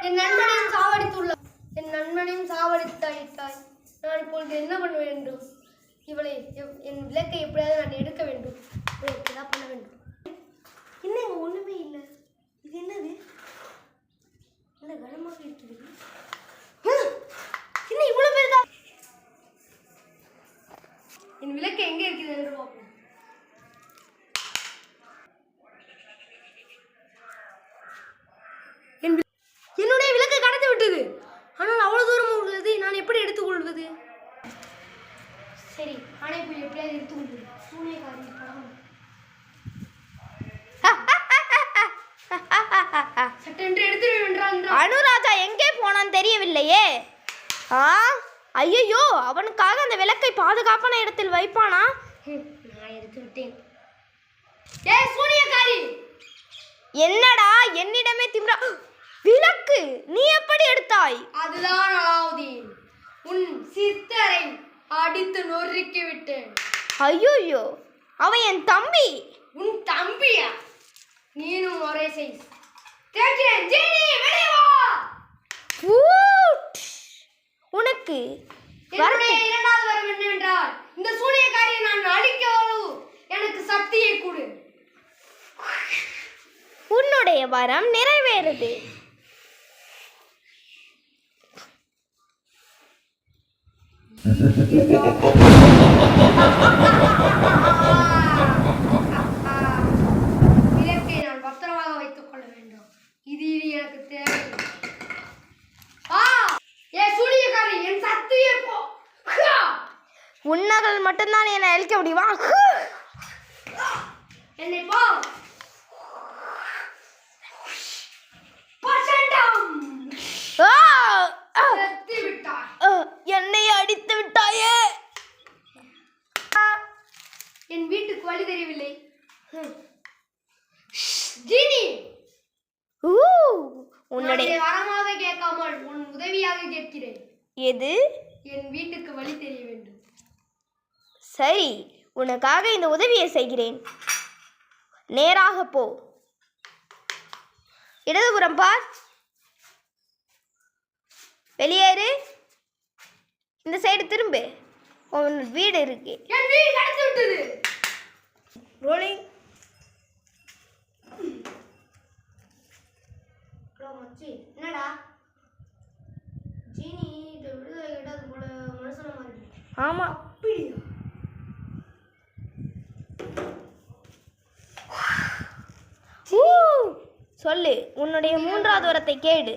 என் நண்பனையும் சாவடித்துள்ளாய். என் நண்பனையும் சாவடித்தாயிட்டாய். நான் இப்பொழுது என்ன பண்ண வேண்டும்? இவளை என் விளக்கை எப்படியாவது நான் எடுக்க வேண்டும். இவளுக்கு பண்ண வேண்டும். என்னங்க ஒண்ணுமே இல்லை. இது என்னது? என்ன கனமாக இருக்கிறது? என்ன இவ்வளவு பேர் தான்? என் விளக்கு எங்க இருக்குது என்று பார்ப்போம். என்னுடைய விளக்கு கடந்து விட்டது. ஆனால் அவ்வளவு தூரம் உள்ளது. நான் எப்படி எடுத்துக்கொள்வது? சரி, நானே போய் எப்படியாவது எடுத்துக்கொள்வது. சூனியக்காரி படம் சட்டென்று எடுத்து வென்றான். அனுராதா எங்கே போனான்னு தெரியவில்லையே. ஐயோ, அவனுக்காக அந்த விளக்கை பாதுகாப்பான இடத்தில் வைப்பானா? நான் எடுத்து விட்டேன். ஏய் சூனியக்காரி, என்னடா என்னிடமே திமிரா? விளக்கு நீ எப்படி எடுத்தாய்? அதுதான் அலாவுதீன். உன் சித்தரை அடித்து நொறுக்கி விட்டேன். ஐயோ, அவன் என் தம்பி. உன் தம்பியா? நீனும் ஒரே சைஸ். கேட்கிறேன், ஜீனி வெளியே வா. உனக்கு என்னுடைய இரண்டாவது வரம் என்னவென்றால், இந்த சூனியக்காரியை நான் அழிக்கவும் எனக்கு சக்தியை கொடு. உன்னுடைய வரம் நிறைவேறுது. விளக்கை நான் பத்திரமாக வைத்துக் கொள்ள வேண்டும். இது எனக்கு தேவை. சூனியக்காரி, என் சக்தியை போ. உன்னகள் மட்டும்தான் என்னை அழிக்க முடியுமா? என்னை போ. என்னை அடித்து விட்டாயே. என் வீட்டுக்கு வழி தெரியவில்லை. ஜீனி, உன்னுடைய வரமாக கேட்காமல் உன் உதவியாக கேட்கிறேன். எது? என் வீட்டுக்கு வழி தெரிய வேண்டும். சரி, உனக்காக இந்த உதவியை செய்கிறேன். நேராக போ. இடதுபுறம் பார். வெளியேறு. இந்த சைடு திரும்பு. உன் வீடு இருக்கு. என் வீடு கடந்து விட்டது. ரோலிங். என்னடா ஜீனி விடுதலை கேட்டது போல மனுஷன மாதிரி. ஆமா, அப்படியா? சொல்லு, உன்னுடைய மூன்றாவது வரத்தை கேடு.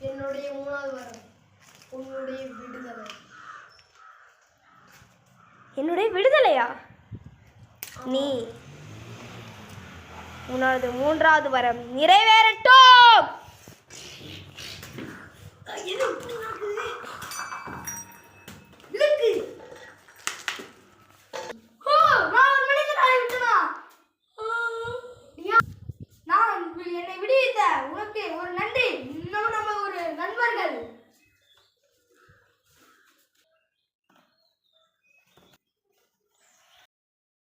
என்னுடைய மூணாவது வரம் உன்னுடைய விடுதலை. என்னுடைய விடுதலையா? நீ உனது மூன்றாவது வரம் நிறைவேறட்டும்.